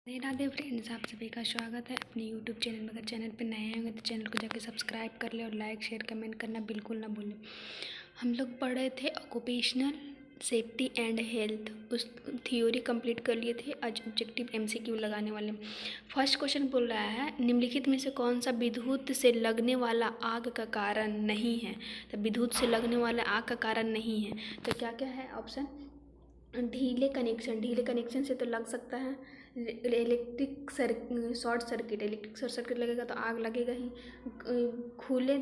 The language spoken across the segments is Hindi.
राधे राधे फ्रेंड्स, आप सभी का स्वागत है अपने यूट्यूब चैनल में। अगर चैनल पर नए होंगे तो चैनल को जाके सब्सक्राइब कर ले और लाइक शेयर कमेंट करना बिल्कुल ना भूलें। हम लोग पढ़ रहे थे ऑक्यूपेशनल सेफ्टी एंड हेल्थ, उस थ्योरी कंप्लीट कर लिए थे। आज ऑब्जेक्टिव एमसीक्यू लगाने वाले। फर्स्ट क्वेश्चन बोल रहा है, निम्नलिखित में से कौन सा विद्युत से लगने वाला आग का कारण नहीं है। तो विद्युत से लगने वाला आग का कारण नहीं है तो क्या क्या है ऑप्शन। ढीले कनेक्शन से तो लग सकता है। इलेक्ट्रिक शॉर्ट सर्किट लगेगा तो आग लगेगा ही। खुले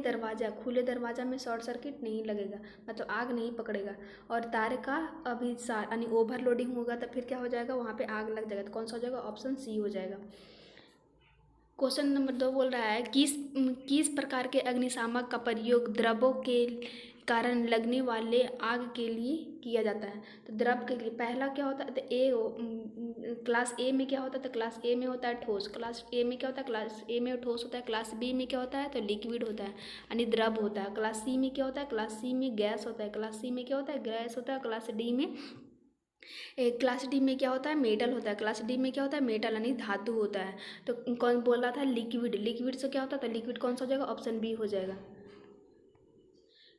दरवाज़ा में शॉर्ट सर्किट नहीं लगेगा, मतलब आग नहीं पकड़ेगा। और तार का अभिसार यानी ओवरलोडिंग होगा तो फिर क्या हो जाएगा, वहाँ पे आग लग जाएगा। तो कौन सा हो जाएगा, ऑप्शन सी हो जाएगा। क्वेश्चन नंबर 2 बोल रहा है, किस प्रकार के अग्निशामक का प्रयोग द्रव्यों के कारण लगने वाले आग के लिए किया जाता है। तो द्रव के लिए पहला क्या होता है, तो क्लास ए में क्या होता है, तो क्लास ए में होता है ठोस। क्लास ए में क्या होता है, क्लास ए में ठोस होता है। क्लास बी में क्या होता है, तो लिक्विड होता है यानी द्रव होता है। क्लास सी में क्या होता है, क्लास सी में गैस होता है। क्लास सी में क्या होता है, गैस होता है। क्लास डी में क्या होता है, मेटल होता है। क्लास डी में क्या होता है, मेटल यानी धातु होता है। तो कौन बोल रहा था, लिक्विड से क्या होता है, तो लिक्विड कौन सा हो जाएगा, ऑप्शन बी हो जाएगा।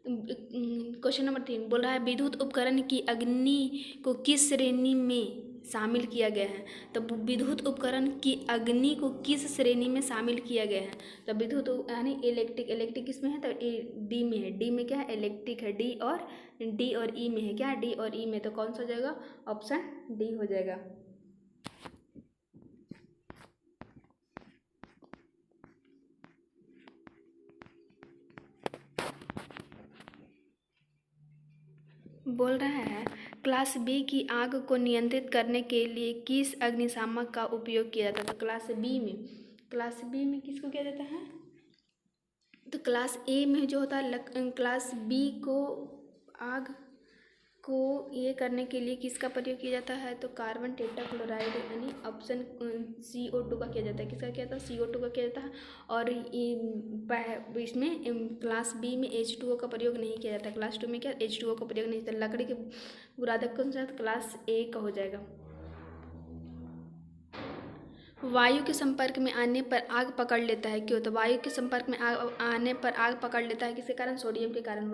क्वेश्चन नंबर 3 बोल रहा है, विद्युत उपकरण की अग्नि को किस श्रेणी में शामिल किया गया है। तो विद्युत उपकरण की अग्नि को किस श्रेणी में शामिल किया गया है। तो विद्युत यानी इलेक्ट्रिक किस में है, तो डी में है। डी में क्या है, इलेक्ट्रिक है। डी और ई में है, क्या है, डी और ई में। तो कौन सा हो जाएगा, ऑप्शन डी हो जाएगा। बोल रहा है, क्लास बी की आग को नियंत्रित करने के लिए किस अग्निशामक का उपयोग किया जाता है। तो क्लास बी में किसको किया जाता है, तो क्लास ए में जो होता है, क्लास बी को आग को ये करने के लिए किसका प्रयोग किया जाता है, तो कार्बन टेट्राक्लोराइड यानी ऑप्शन CO2 का किया जाता है। किसका किया जाता है, CO2 का किया जाता है। और इसमें क्लास बी में H2O का प्रयोग नहीं किया जाता। क्लास 2 में क्या, H2O का प्रयोग नहीं होता। लकड़ी के बुरादक कौन सा, क्लास ए का हो जाएगा। वायु के संपर्क में आने पर आग पकड़ लेता है, क्यों। तो वायु के संपर्क में आने पर आग पकड़ लेता है किसके कारण, सोडियम के कारण।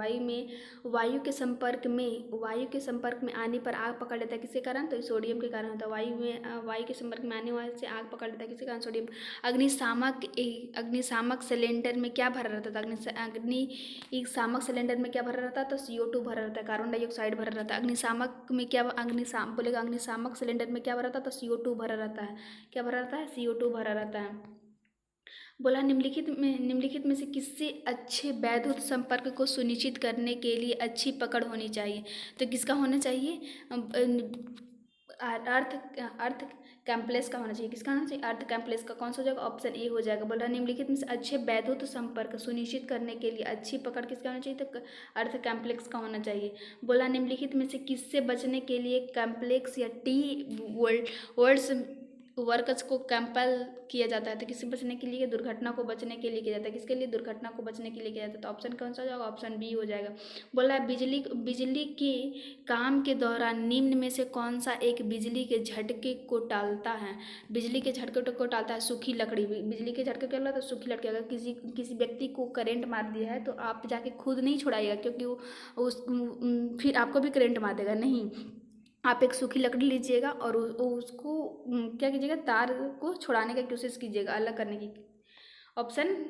वायु के संपर्क में आने पर आग पकड़ लेता है किसके कारण, तो सोडियम के कारण होता है। वायु के संपर्क में आने वाले से आग पकड़ लेता है किसके कारण, सोडियम। अग्निशामक सिलेंडर में क्या भरा रहता था, अग्निशामक सिलेंडर में क्या भरा रहता है, तो CO2 भरा रहता है, कार्बन डाइऑक्साइड भरा रहता है। अग्निशामक सिलेंडर में क्या भरा रहता है, तो CO2 भरा रहता है। क्या भरा रहता है, CO2 भरा रहता है। बोला, निम्नलिखित में से किससे अच्छे वैद्युत संपर्क को सुनिश्चित करने के लिए अच्छी पकड़ होनी चाहिए। तो किसका होना चाहिए, अर्थ अर्थ कैम्पलेस का होना चाहिए। किसका होना चाहिए, अर्थ कैम्पलेस का। कौन सा हो जाएगा, ऑप्शन ए हो जाएगा। बोल रहा है, निम्नलिखित में से अच्छे वैद्युत संपर्क सुनिश्चित करने के लिए अच्छी पकड़ किसका होना चाहिए, तो अर्थ कैम्पलेक्स का होना चाहिए। बोला, निम्नलिखित में से किससे बचने के लिए कैम्पलेक्स या टी वर्ड्स वर्कर्स को कंपेल किया जाता है। तो किससे बचने के लिए, दुर्घटना को बचने के लिए किया जाता है। किसके लिए, दुर्घटना को बचने के लिए किया जाता है। तो ऑप्शन कौन सा हो जाएगा, ऑप्शन बी हो जाएगा। बोला है, बिजली के काम के दौरान निम्न में से कौन सा एक बिजली के झटके को टालता है। बिजली के झटके को टालता है सूखी लकड़ी। बिजली के झटके क्या होता है, तो सूखी लकड़ी। अगर किसी व्यक्ति को करंट मार दिया है तो आप जाके खुद नहीं छुड़ाइएगा, क्योंकि वो फिर आपको भी करंट मार देगा। नहीं, आप एक सूखी लकड़ी लीजिएगा और उसको क्या कीजिएगा, तार को छुड़ाने की कोशिश कीजिएगा, अलग करने की। ऑप्शन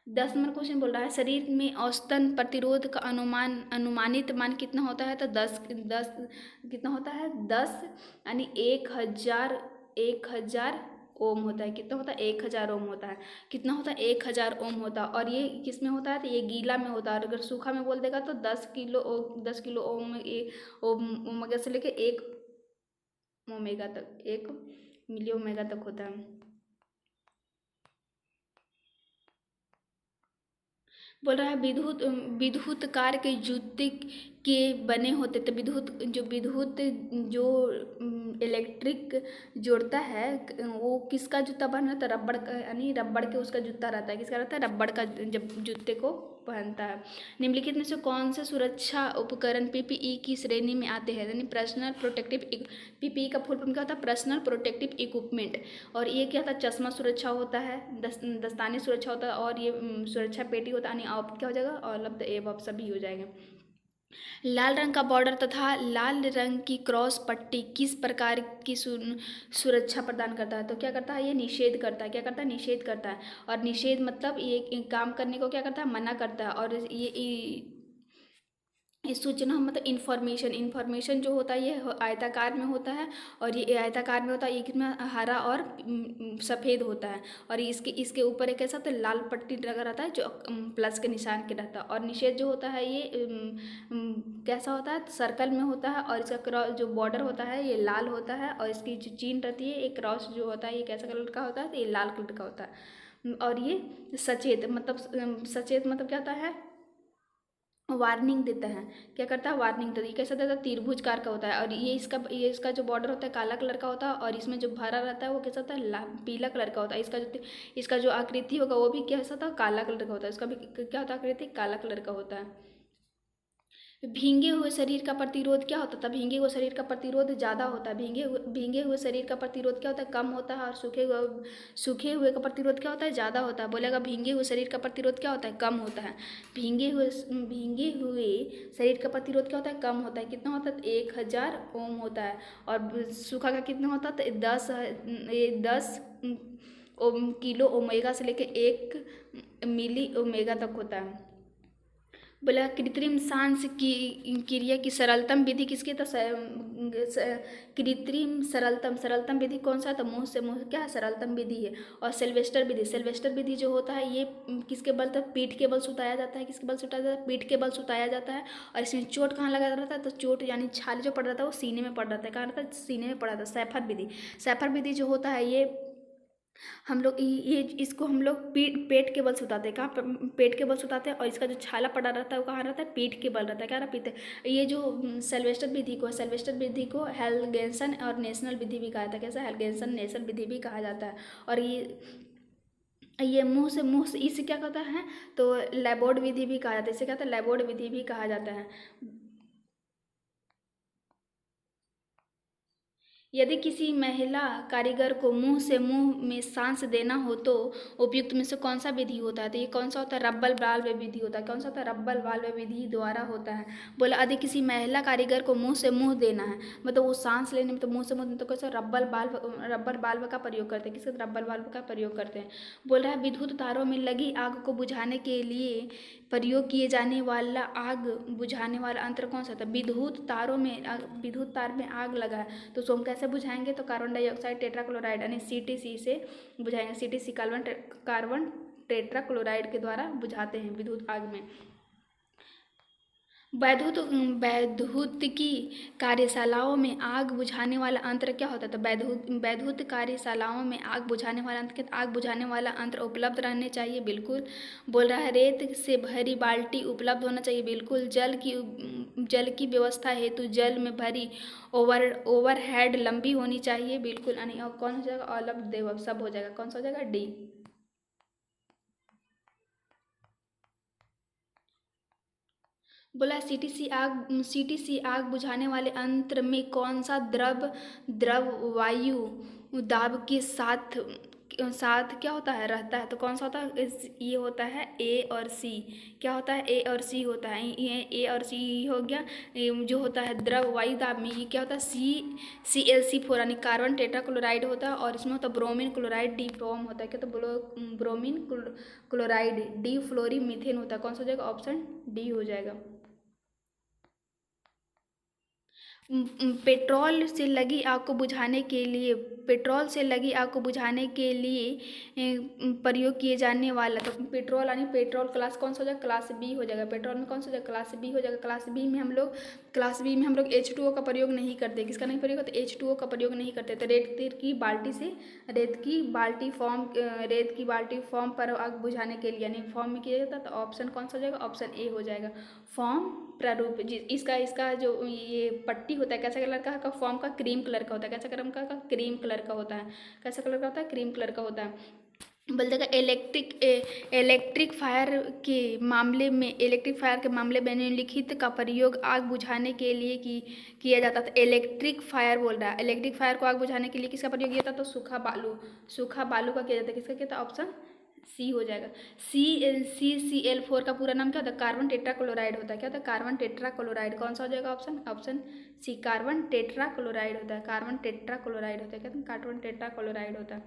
10 नंबर क्वेश्चन बोल रहा है, शरीर में औसतन प्रतिरोध का अनुमानित मान कितना होता है। तो 10 कितना होता है, 10 यानी 1000 ओम होता है। कितना होता है, 1000 ओम होता है। कितना होता है, 1000 ओम होता है। और ये किस में होता है, तो ये गीला में होता है। और अगर सूखा में बोल देगा तो 10 किलो ओमेगा से लेके 1 ओमेगा तक, 1 मिली ओमेगा तक होता है। बोल रहा है, विद्युत कार के के बने होते, तो विद्युत जो इलेक्ट्रिक जोड़ता है वो किसका जूता पहनता है? रबड़ का, यानी रबड़ के उसका जूता रहता है। किसका रहता है? रबड़ का, जब जूते को पहनता है। निम्नलिखित में से कौन से सुरक्षा उपकरण पीपीई की श्रेणी में आते हैं? यानी पर्सनल प्रोटेक्टिव, पीपीई का फुल फॉर्म क्या होता है? Personal protective equipment. और ये क्या होता है? चश्मा सुरक्षा होता है, दस्ताने सुरक्षा होता है, और ये सुरक्षा पेटी होता है। यानी आप क्या हो जाएगा? ऑल ऑफ द एबव सभी हो जाएंगे। लाल रंग का बॉर्डर तथा लाल रंग की क्रॉस पट्टी किस प्रकार की सुरक्षा प्रदान करता है? तो क्या करता है? ये निषेध करता है। क्या करता है? निषेध करता है। और निषेध मतलब ये काम करने को क्या करता है? मना करता है। और ये सूचना मतलब इन्फॉर्मेशन जो होता है ये आयताकार में होता है, और ये आयताकार में होता है। ये कितना हरा और सफ़ेद होता है, और इसके ऊपर एक ऐसा तो लाल पट्टी लगा रहता है जो प्लस के निशान के रहता है। और निषेध जो होता है ये कैसा होता है? सर्कल में होता है, और इसका क्रॉस जो बॉर्डर होता है ये लाल होता है, और इसकी जो चीन रहती है एक क्रॉस जो होता है ये कैसा कलर का होता है? तो ये लाल कलर का होता है। और ये सचेत मतलब क्या होता है? वार्निंग देता है। क्या करता है? वार्निंग देता है। ये कैसा देता है? त्रिभुजकार का होता है। और ये इसका जो बॉर्डर होता है काला कलर का होता है, और इसमें जो भरा रहता है वो कैसा होता है? पीला कलर का होता है। इसका जो आकृति होगा वो भी कैसा था? काला कलर का होता है। इसका भी क्या होता है? आकृति काला कलर का होता है। भींगे हुए शरीर का प्रतिरोध क्या होता था? भींगे हुए शरीर का प्रतिरोध ज़्यादा होता है। भींगे हुए शरीर का प्रतिरोध क्या होता है? कम होता है। और सूखे हुए का प्रतिरोध क्या होता है? ज़्यादा होता है। बोलेगा भींगे हुए शरीर का प्रतिरोध क्या होता है? कम होता है। भींगे हुए शरीर का प्रतिरोध क्या होता है? कम होता है। कितना होता है? 1000 ओम होता है। और सूखा का कितना होता है? तो 10 किलो ओमेगा से लेकर 1 मिली ओमेगा तक होता है। बोला कृत्रिम सांस की क्रिया की सरलतम विधि किसकी? तो कृत्रिम सरलतम विधि कौन सा? तो मुंह से मुंह क्या है? सरलतम विधि है। और सेल्वेस्टर विधि जो होता है ये किसके बल? तक पीठ के बल सुताया जाता है। किसके बल सुताया जाता है? पीठ के बल सुताया जाता है। और इसमें चोट कहाँ लगा रहता है? तो चोट यानी छाले जो पड़ रहा था वो सीने में पड़ रहा था। कहाँ रहता है? सीने में पड़ा था। सैफर विधि जो होता है ये हम लोग ये इसको हम लोग पेट के बल सुताते हैं। कहाँ पेट के बल सुताते हैं। और इसका जो छाला पड़ा रहता है वो कहाँ रहता है? पीठ के बल रहता है। क्या रहता है? पीठ। ये जो सेल्वेस्टर विधि को हेल्गेंसन और नेशनल विधि भी कहा जाता है। कैसा? हेल्गेंसन नेशनल विधि भी कहा जाता है। और ये मुंह से इसे क्या कहता है? तो लैबोर्ड विधि भी कहा जाता है। इसे क्या कहता है? लैबोर्ड विधि भी कहा जाता है। यदि किसी महिला कारीगर को मुंह से मुंह में सांस देना हो तो उपयुक्त में से कौन सा विधि होता है? तो ये कौन सा होता है? रब्बल वाल्व विधि होता है। कौन सा होता है? रब्बल वाल्व विधि द्वारा होता है। बोला यदि किसी महिला कारीगर को मुंह से मुंह देना है, मतलब वो सांस लेने में तो मुंह से मुंह तो कैसे? रब्बल वाल्व का प्रयोग करते हैं। किसके? रब्बल वाल्व का प्रयोग करते हैं। बोल रहा है विद्युत तारों में लगी आग को बुझाने के लिए प्रयोग किए जाने वाला आग बुझाने वाला यंत्र कौन सा था? विद्युत तार में आग लगा है तो उसको हम कैसे बुझाएंगे? तो कार्बन डाइऑक्साइड टेट्राक्लोराइड यानी CTC से बुझाएंगे। CTC कार्बन टेट्राक्लोराइड के द्वारा बुझाते हैं विद्युत आग में। वैद्युत की कार्यशालाओं में आग बुझाने वाला यंत्र क्या होता है? तो वैद्युत कार्यशालाओं में आग बुझाने वाला यंत्र, आग बुझाने वाला यंत्र उपलब्ध रहने चाहिए। बिल्कुल। बोल रहा है रेत से भरी बाल्टी उपलब्ध होना चाहिए। बिल्कुल। जल की व्यवस्था हेतु जल में भरी ओवरहेड लंबी होनी चाहिए। बिल्कुल। यानी कौन हो जाएगा? ऑल ऑफ द सब हो जाएगा। कौन सा हो जाएगा? डी। बोला CTC आग बुझाने वाले यंत्र में कौन सा द्रव वायु दाब के साथ क्या होता है? रहता है। तो कौन सा होता है? ये होता है A और C। क्या होता है? A और C होता है। ये A और C हो गया। ये जो होता है द्रव वायु दाब में ये क्या होता है? ClC4 यानी कार्बन टेट्राक्लोराइड होता है। और इसमें होता है ब्रोमीन क्लोराइड डी फ्लोम होता है। क्या? तो bromine chloride difluoromethane होता है। कौन सा हो जाएगा? ऑप्शन डी हो जाएगा। पेट्रोल से लगी आग को बुझाने के लिए प्रयोग किए जाने वाला, तो पेट्रोल यानी पेट्रोल क्लास कौन सा हो जाएगा? क्लास बी हो जाएगा। पेट्रोल में कौन सा हो जाएगा? क्लास बी हो जाएगा। क्लास बी में हम लोग H2O का प्रयोग नहीं करते। किसका नहीं प्रयोग करते? H2O का प्रयोग नहीं करते। तो रेत की बाल्टी फॉर्म पर आग बुझाने के लिए यानी फॉर्म में किया जाता है। तो ऑप्शन कौन सा हो जाएगा? ऑप्शन ए हो जाएगा। फॉर्म प्रारूप इसका इसका जो ये पट्टी होता है कैसा कलर का फॉर्म का क्रीम कलर का होता है। कैसा कलर का क्रीम कलर का होता है। कैसा कलर का होता है क्रीम कलर का होता है। बोलते हैं इलेक्ट्रिक फायर के मामले में निम्नलिखित का प्रयोग आग बुझाने के लिए किया जाता था। इलेक्ट्रिक फायर बोल रहा है। इलेक्ट्रिक फायर को आग बुझाने के लिए किसका प्रयोग किया जाता? तो सूखा बालू का किया जाता है। किसका किया था? ऑप्शन सी हो जाएगा। CCl4 का पूरा नाम क्या होता है? कार्बन टेट्राक्लोराइड होता है। क्या होता है? Carbon tetrachloride. कौन सा हो जाएगा ऑप्शन सी, कार्बन टेट्राक्लोराइड होता है। कार्बन टेट्राक्लोराइड होता है। क्या होता है? कार्बन टेट्राक्लोराइड होता है।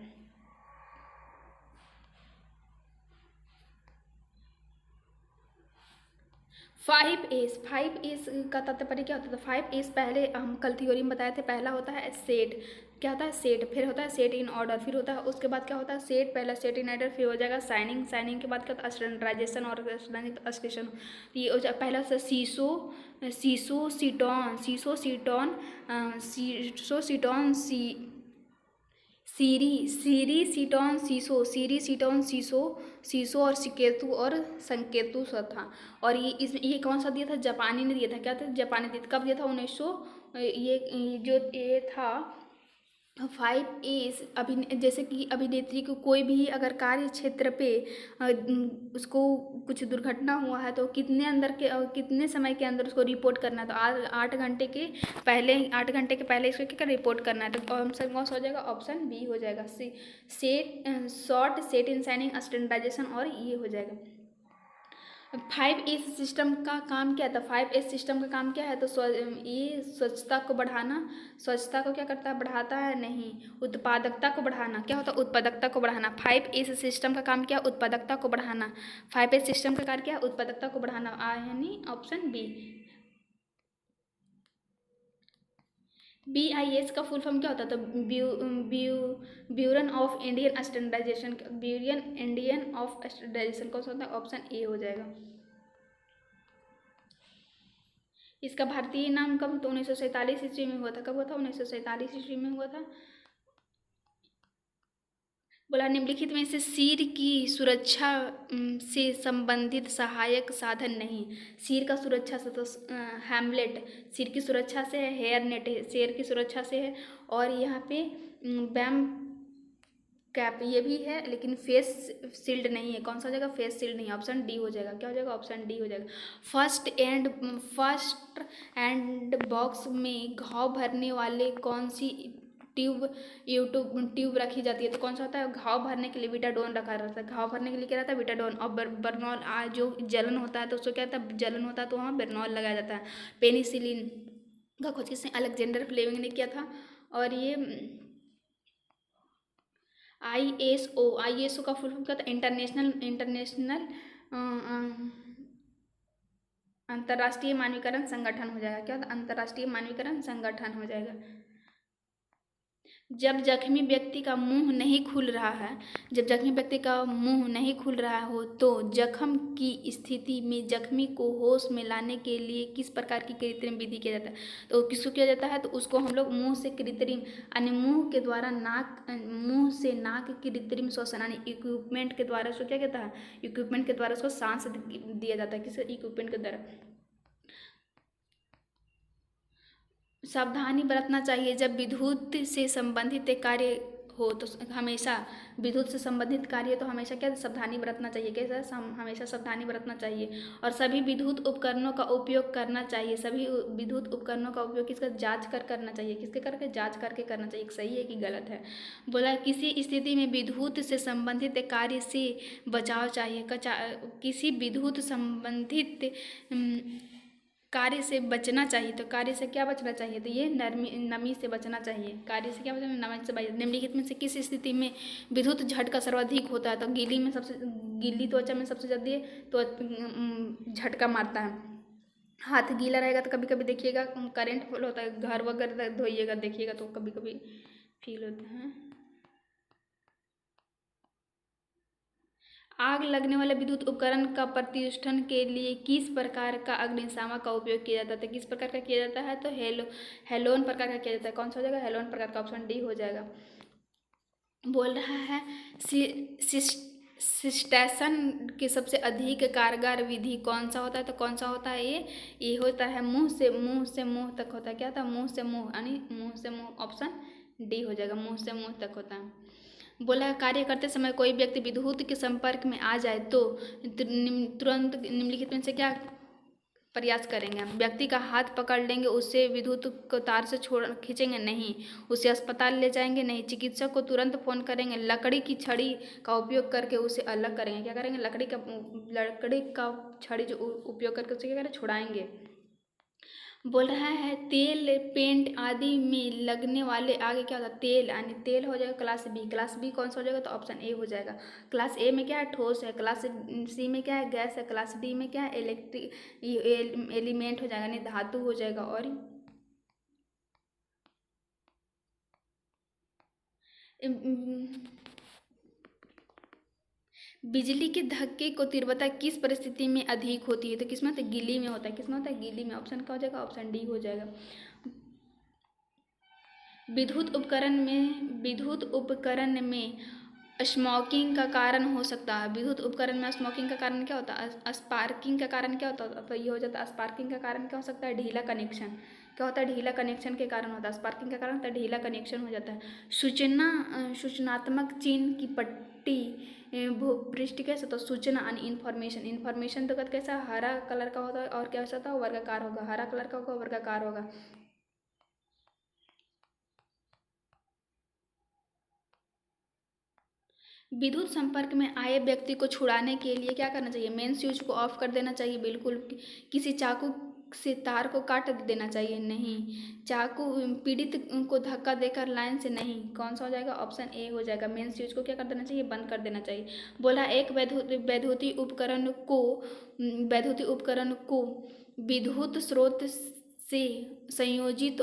5S का तात्पर्य क्या होता है? 5S पहले हम कल थ्योरी में बताए थे। पहला होता है सेट। क्या होता है? सेट। फिर होता है सेट इन ऑर्डर। फिर होता है उसके बाद क्या होता है? सेट, पहला सेट इन ऑर्डर। फिर हो जाएगा साइनिंग के बाद क्या होता है? स्टैंडर्डाइजेशन और स्टेशन। ये हो जाए पहला से सीसोसीटोन सीसो और सिकेतु और संकेतु सा था। और ये कौन सा दिया था? जापानी ने दिया था। क्या था? जापानी दिया था। कब दिया था? 1900। ये था 5S। जैसे कि अभिनेत्री को कोई भी अगर कार्य क्षेत्र पे उसको कुछ दुर्घटना हुआ है तो कितने समय के अंदर उसको रिपोर्ट करना है? तो 8 घंटे के पहले इसको क्या रिपोर्ट करना है। तो ऑप्शन कौन सा हो जाएगा? ऑप्शन बी हो जाएगा। शॉर्ट सेट इन साइनिंग स्टैंडर्डाइजेशन और ये हो जाएगा। 5S सिस्टम का काम क्या था? 5S सिस्टम का काम क्या है? तो ये स्वच्छता को बढ़ाना। स्वच्छता को क्या करता है? बढ़ाता है नहीं, उत्पादकता को बढ़ाना। क्या होता है? उत्पादकता को बढ़ाना। 5S सिस्टम का काम क्या? उत्पादकता को बढ़ाना। 5S सिस्टम का कार्य क्या? उत्पादकता को बढ़ाना, यानी ऑप्शन बी। BIS का फुल फॉर्म क्या होता है? तो ब्यूरो ऑफ इंडियन स्टैंडर्डाइजेशन। कौन सा होता है? ऑप्शन ए हो जाएगा। इसका भारतीय नाम कब? तो 1947 ईस्वी में हुआ था। कब हुआ था? 1947 ईस्वी में हुआ था। बोला निम्नलिखित में से सिर की सुरक्षा से संबंधित सहायक साधन नहीं। सिर का सुरक्षा से तो हैमलेट सिर की सुरक्षा से है। हेयर नेट शेर की सुरक्षा से है। और यहाँ पे बैम कैप ये भी है, लेकिन फेस शील्ड नहीं है। कौन सा हो जाएगा? फेस शील्ड नहीं। ऑप्शन डी हो जाएगा। क्या हो जाएगा? ऑप्शन डी हो जाएगा। फर्स्ट एंड बॉक्स में घाव भरने वाले कौन सी ट्यूब रखी जाती है? तो कौन सा होता है? घाव भरने के लिए विटाडोन रखा रहता है। घाव भरने के लिए क्या रहता है? विटाडोन। और बर्नॉल जो जलन होता है तो उसको क्या होता है? जलन होता है तो वहाँ बर्नॉल लगाया जाता है। पेनिसिलिन का खोज किसने? अलेक्जेंडर फ्लेमिंग ने किया था। और ये ISO का फुल फॉर्म क्या था? इंटरनेशनल अंतर्राष्ट्रीय मानवीकरण संगठन हो जाएगा। क्या होता है? अंतर्राष्ट्रीय मानवीकरण संगठन हो जाएगा। जब जख्मी व्यक्ति का मुंह नहीं खुल रहा हो तो जख्म की स्थिति में जख्मी को होश में लाने के लिए किस प्रकार की कृत्रिम विधि किया जाता है? तो किसको किया जाता है? तो उसको हम लोग मुंह से कृत्रिम यानी मुंह से नाक कृत्रिम श्वसन यानी इक्विपमेंट के द्वारा उसको क्या कहता है? इक्विपमेंट के द्वारा उसको सांस दिया जाता है। किस इक्विपमेंट के द्वारा? सावधानी बरतना चाहिए जब विद्युत से संबंधित एक कार्य हो तो हमेशा विद्युत से संबंधित कार्य है तो हमेशा क्या सावधानी बरतना चाहिए। कैसा? हमेशा सावधानी बरतना चाहिए। और सभी विद्युत उपकरणों का उपयोग करना चाहिए। सभी विद्युत उपकरणों का उपयोग किसका? जांच कर करना चाहिए। किसके करके? जांच करके करना चाहिए। सही है कि गलत है? बोला किसी स्थिति में विद्युत से संबंधित कार्य से बचाव चाहिए। किसी विद्युत संबंधित कार्य से बचना चाहिए। तो कार्य से क्या बचना चाहिए? तो ये नमी से बचना चाहिए। कार्य से क्या बचना? नमी से बचना। निम्नलिखित में से किस स्थिति में विद्युत झटका सर्वाधिक होता है? तो गीली त्वचा में सबसे जल्दी तो झटका मारता है। हाथ गीला रहेगा तो कभी कभी देखिएगा करंट फ्लो होता है। घर वगैरह धोइएगा देखिएगा तो कभी कभी फील होता है। आग लगने वाले विद्युत उपकरण का प्रतिष्ठन के लिए किस प्रकार का अग्निशामक का उपयोग किया जाता है? किस प्रकार का किया जाता है? तो हेलोन प्रकार का किया जाता है। कौन सा हो जाएगा? हेलोन प्रकार का। ऑप्शन डी हो जाएगा। बोल रहा है सिस्टेशन की सबसे अधिक कारगर विधि कौन सा होता है? तो कौन सा होता है ये होता है मुंह से मुंह तक होता है। क्या होता है? मुंह से मुंह, यानी मुंह से मुंह, ऑप्शन डी हो जाएगा, मुंह से मुंह तक होता है। बोला है कार्य करते समय कोई व्यक्ति विद्युत के संपर्क में आ जाए तो तुरंत निम्नलिखित में से क्या प्रयास करेंगे? हम व्यक्ति का हाथ पकड़ लेंगे, उससे विद्युत को तार से छोड़ खींचेंगे नहीं, उसे अस्पताल ले जाएंगे नहीं, चिकित्सक को तुरंत फोन करेंगे, लकड़ी की छड़ी का उपयोग करके उसे अलग करेंगे। क्या करेंगे? लकड़ी का छड़ी जो उपयोग करके उसे क्या करें? छुड़ाएंगे। बोल रहा है तेल पेंट आदि में लगने वाले आगे क्या होता है? तेल, यानी तेल हो जाएगा क्लास बी। क्लास बी कौन सा हो जाएगा? तो ऑप्शन ए हो जाएगा। क्लास ए में क्या है? ठोस है। क्लास सी में क्या है? गैस है। क्लास डी में क्या है? इलेक्ट्रिक एलिमेंट हो जाएगा, यानी धातु हो जाएगा। और बिजली के धक्के को तीव्रता किस परिस्थिति में अधिक होती है? तो किसमें होता है? गीली में होता है। किसमें होता है? गीली में। ऑप्शन क्या हो जाएगा? ऑप्शन डी हो जाएगा। विद्युत उपकरण में स्मोकिंग का कारण हो सकता है। विद्युत उपकरण में स्मोकिंग का कारण क्या होता है? स्पार्किंग का कारण क्या होता है? तो ये हो जाता है, स्पार्किंग का कारण क्या हो सकता है? ढीला कनेक्शन। क्या होता है? ढीला कनेक्शन के कारण होता है। स्पार्किंग का कारण होता है ढीला कनेक्शन हो जाता है। सूचनात्मक चिन्ह की पट्टी भूपृष्ठ कैसे? तो सूचना यानी इन्फॉर्मेशन। इन्फॉर्मेशन तो कैसा? हरा कलर का होता है। और क्या होता है? वर्गाकार होगा। हरा कलर का होगा, वर्गाकार होगा। विद्युत संपर्क में आए व्यक्ति को छुड़ाने के लिए क्या करना चाहिए? मेन स्विच को ऑफ कर देना चाहिए, बिल्कुल। किसी चाकू से तार को काट देना चाहिए? नहीं। चाकू पीड़ित को धक्का देकर लाइन से नहीं। कौन सा हो जाएगा? ऑप्शन ए हो जाएगा। मेन स्विच को क्या कर देना चाहिए? बंद कर देना चाहिए। बोला एक वैद्युतीय उपकरण को विद्युत स्रोत से संयोजित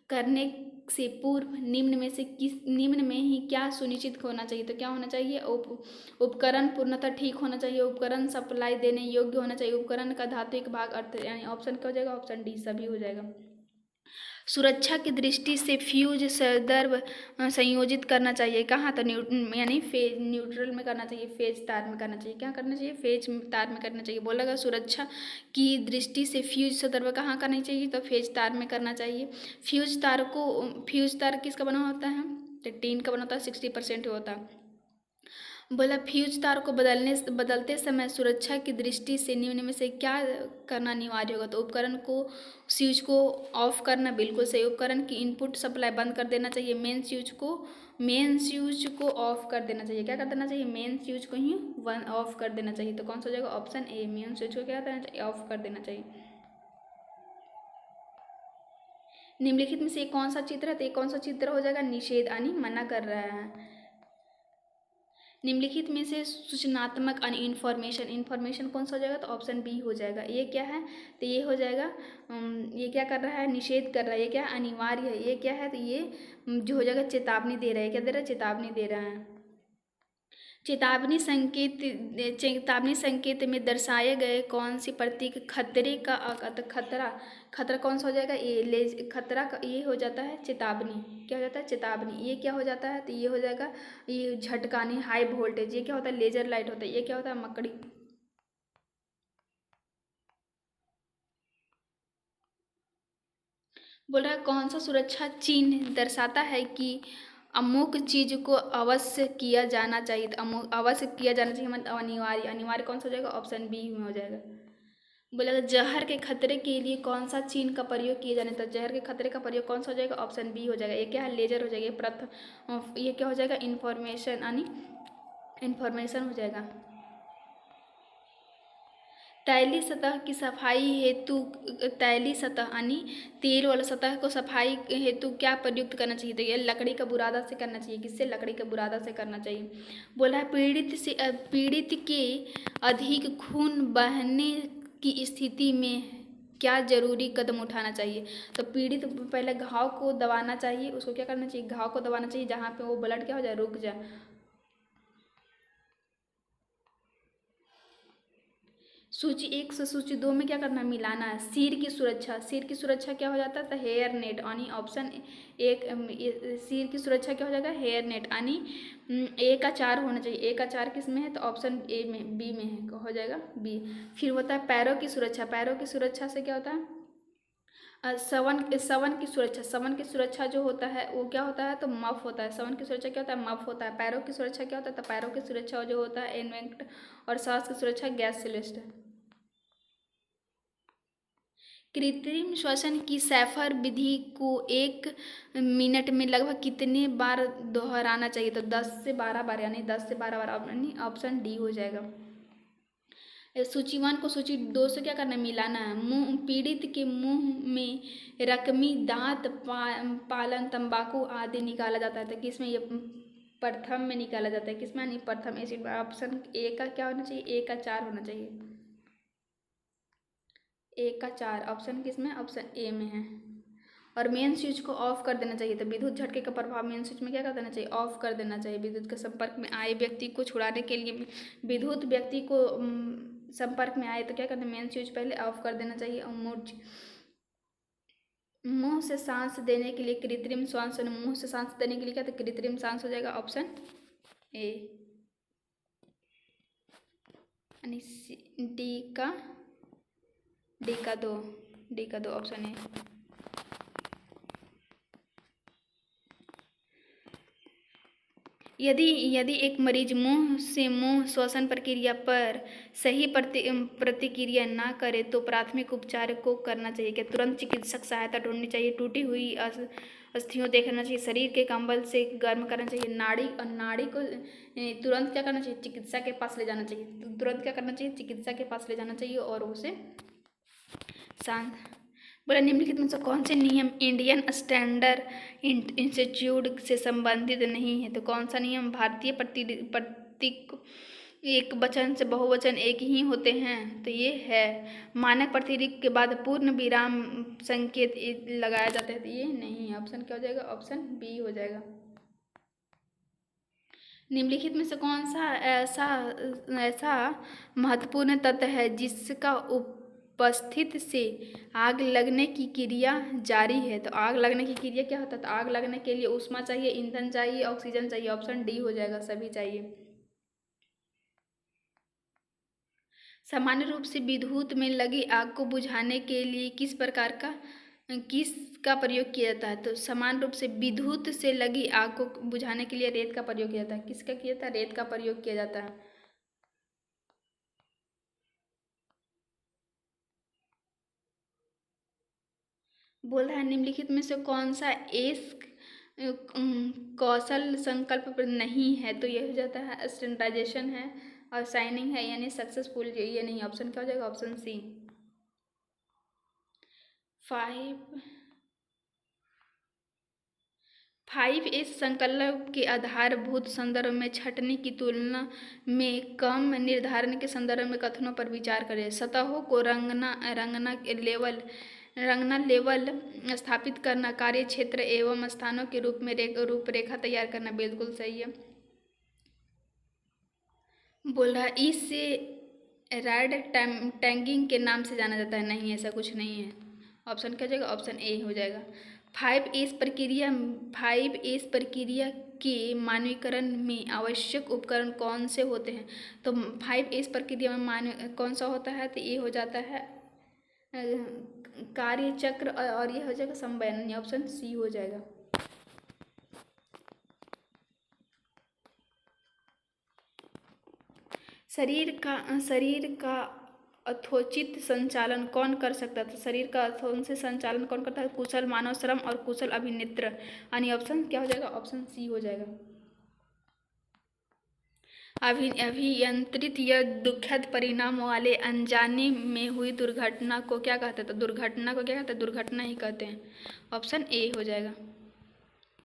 करने से पूर्व निम्न में ही क्या सुनिश्चित होना चाहिए? तो क्या होना चाहिए? उपकरण पूर्णतः ठीक होना चाहिए, उपकरण सप्लाई देने योग्य होना चाहिए, उपकरण का धात्विक भाग अर्थ, यानी ऑप्शन क्या हो जाएगा? ऑप्शन डी सभी हो जाएगा। सुरक्षा की दृष्टि से फ्यूज संदर्भ संयोजित करना चाहिए कहाँ? तो यानी फेज न्यूट्रल में करना चाहिए, फेज तार में करना चाहिए। क्या करना चाहिए? फेज तार में करना चाहिए। बोला गया सुरक्षा की दृष्टि से फ्यूज संदर्भ कहाँ करना चाहिए? तो फेज तार में करना चाहिए। फ्यूज तार किसका बना होता है? तो टीन का बना होता है, 60% होता है। बोला फ्यूज तार को बदलते समय सुरक्षा की दृष्टि से निम्न में से क्या करना अनिवार्य होगा? तो उपकरण को स्विच को ऑफ करना, बिल्कुल सही। उपकरण की इनपुट सप्लाई बंद कर देना चाहिए। मेन स्विच को ऑफ कर देना चाहिए। क्या कर देना चाहिए? मेन स्विच को ही ऑफ कर देना चाहिए। तो कौन सा हो जाएगा? ऑप्शन ए, मेन स्विच को क्या करना चाहिए? ऑफ कर देना चाहिए। निम्नलिखित में से कौन सा चित्र है? तो ये कौन सा चित्र हो जाएगा? निषेध, यानी मना कर रहा है। निम्नलिखित में से सूचनात्मक यानी इन्फॉर्मेशन कौन सा हो जाएगा? तो ऑप्शन बी हो जाएगा। ये क्या है? तो ये हो जाएगा, ये क्या कर रहा है? निषेध कर रहा है। ये क्या? अनिवार्य है। ये क्या है? तो ये जो हो जाएगा चेतावनी दे रहा है। क्या दे रहा है? चेतावनी दे रहा है। चेतावनी संकेत में दर्शाए गए कौन सी प्रतीक खतरे का खतरा कौन सा हो जाएगा? ये खतरा का ये हो जाता है चेतावनी। क्या हो जाता है? चेतावनी। ये क्या हो जाता है? तो ये हो जाएगा ये झटकानी, हाई वोल्टेज। ये क्या होता है? लेजर लाइट होता है। ये क्या होता है? मकड़ी। बोल रहा है कौन सा सुरक्षा चिन्ह दर्शाता है कि अमुक चीज को अवश्य किया जाना चाहिए? तो अवश्य किया जाना चाहिए मतलब अनिवार्य। अनिवार्य कौन सा हो जाएगा? ऑप्शन बी में हो जाएगा। बोला जहर के खतरे के लिए कौन सा चिन्ह का प्रयोग किया जाना? तो जहर के खतरे का प्रयोग कौन सा हो जाएगा? ऑप्शन बी हो जाएगा। ये क्या है? लेजर हो जाएगा। ये क्या हो जाएगा? इन्फॉर्मेशन, यानी इन्फॉर्मेशन हो जाएगा। तैलीय सतह की सफाई हेतु तैलीय सतह यानी तेल वाला सतह को सफाई हेतु क्या प्रयुक्त करना चाहिए? तो ये लकड़ी का बुरादा से करना चाहिए। किससे? लकड़ी का बुरादा से करना चाहिए। बोला है पीड़ित के अधिक खून बहने की स्थिति में क्या जरूरी कदम उठाना चाहिए? तो पीड़ित पहले घाव को दबाना चाहिए। उसको क्या करना चाहिए? घाव को दबाना चाहिए, जहाँ पे वो ब्लड क्या हो जाए? रुक जाए। सूची 1 से सूची 2 में क्या करना है, मिलाना है। सिर की सुरक्षा, सिर की सुरक्षा क्या हो जाता है, तो हेयर नेट, यानी ऑप्शन एक सिर की सुरक्षा क्या हो जाएगा, हेयर नेट, यानी ए का 4 होना चाहिए। ए का 4 किस में है, तो ऑप्शन ए में, बी में है, हो जाएगा बी। फिर होता है पैरों की सुरक्षा, पैरों की सुरक्षा से क्या होता है, सवन सवन की सुरक्षा, सवन की सुरक्षा जो होता है वो क्या होता है, तो मफ होता है। सवन की सुरक्षा क्या होता है, मफ होता है। पैरों की सुरक्षा क्या होता है, तो पैरों की सुरक्षा जो होता है इन्वेंट, और सांस की सुरक्षा गैस सिलेस्ट है। कृत्रिम श्वसन की सैफर विधि को 1 मिनट में लगभग कितने बार दोहराना चाहिए, तो 10 से 12 बार, यानी 10 से 12 बार, यानी ऑप्शन डी हो जाएगा। सूची 1 को सूची 2 से क्या करना है, मिलाना है। मुंह पीड़ित के मुंह में रकमी दांत पालन तंबाकू आदि निकाला जाता है, तो किसमें ये प्रथम में निकाला जाता है, किसमें, नहीं प्रथम एसिड में। ऑप्शन ए का क्या होना चाहिए, ए का 4 होना चाहिए, ए का 4 ऑप्शन किसमें, ऑप्शन ए में है। और मेन स्विच को ऑफ कर देना चाहिए, तो विद्युत झटके का प्रभाव मेन स्विच में क्या कर देना चाहिए, ऑफ कर देना चाहिए। विद्युत के संपर्क में आए व्यक्ति को छुड़ाने के लिए, विद्युत व्यक्ति को संपर्क में आए तो क्या करना है, मेन स्विच पहले ऑफ कर देना चाहिए। और मुंह से सांस देने के लिए कृत्रिम श्वास, मुंह से सांस देने के लिए क्या, तो कृत्रिम सांस हो जाएगा, ऑप्शन ए, यानी डी का 2 ऑप्शन है। यदि एक मरीज मुंह से मुंह श्वसन प्रक्रिया पर सही प्रतिक्रिया ना करे तो प्राथमिक उपचार को करना चाहिए क्या, तुरंत चिकित्सक सहायता ढूंढनी चाहिए, टूटी हुई अस्थियों देखना चाहिए, शरीर के कंबल से गर्म करना चाहिए, नाड़ी को तुरंत क्या करना चाहिए, चिकित्सा के पास ले जाना चाहिए, तुरंत क्या करना चाहिए, चिकित्सा के पास ले जाना चाहिए, और उसे शांत। बोला निम्नलिखित में से कौन से नियम इंडियन स्टैंडर्ड इंस्टीट्यूट से संबंधित नहीं है, तो कौन सा नियम, भारतीय प्रतीक एक वचन से बहुवचन एक ही होते हैं, तो ये है। मानक प्रतीक के बाद पूर्ण विराम संकेत लगाया जाता है, तो ये नहीं है। ऑप्शन क्या हो जाएगा, ऑप्शन बी हो जाएगा। निम्नलिखित में से कौन सा ऐसा महत्वपूर्ण तत्व है जिसका उपस्थित से आग लगने की क्रिया जारी है, तो आग लगने की क्रिया क्या होता है, तो आग लगने के लिए ऊष्मा चाहिए, ईंधन चाहिए, ऑक्सीजन चाहिए, ऑप्शन डी हो जाएगा, सभी चाहिए। सामान्य रूप से विद्युत में लगी आग को बुझाने के लिए किसका प्रयोग किया जाता है, तो समान रूप से विद्युत से लगी आग को बुझाने के लिए रेत का प्रयोग किया जाता है, किसका किया जाता है, रेत का प्रयोग किया जाता है। बोल रहा है निम्नलिखित में से कौन सा कौशल संकल्प पर नहीं है, तो यह हो जाता है स्टैंडर्डाइजेशन है, और साइनिंग है, यानी सक्सेसफुल, ये नहीं। ऑप्शन क्या हो जाएगा, ऑप्शन सी। 5 संकल्प के आधारभूत संदर्भ में छँटनी की तुलना में कम निर्धारण के संदर्भ में कथनों पर विचार करें। सतहों को रंगना लेवल स्थापित करना, कार्य क्षेत्र एवं स्थानों के रूप में रूपरेखा तैयार करना, बिल्कुल सही है। बोल रहा है इसे रैड टैगिंग के नाम से जाना जाता है, नहीं ऐसा कुछ नहीं है। ऑप्शन क्या हो जाएगा, ऑप्शन ए हो जाएगा। 5 प्रक्रिया के मानकीकरण में आवश्यक उपकरण कौन से होते हैं, तो 5 प्रक्रिया में कौन सा होता है, तो ये हो जाता है कार्य चक्र, और ये हो जाएगा संवहन, ऑप्शन सी हो जाएगा। शरीर का यथोचित संचालन कौन कर सकता है, तो शरीर का यथोचित संचालन कौन करता है, कुशल मानव श्रम और कुशल अभिनेत्र, यानी ऑप्शन क्या हो जाएगा, ऑप्शन सी हो जाएगा। अभियंत्रित या दुखद परिणाम वाले अनजाने में हुई दुर्घटना को क्या कहते हैं, तो दुर्घटना को क्या कहते हैं, दुर्घटना ही कहते हैं, ऑप्शन ए हो जाएगा।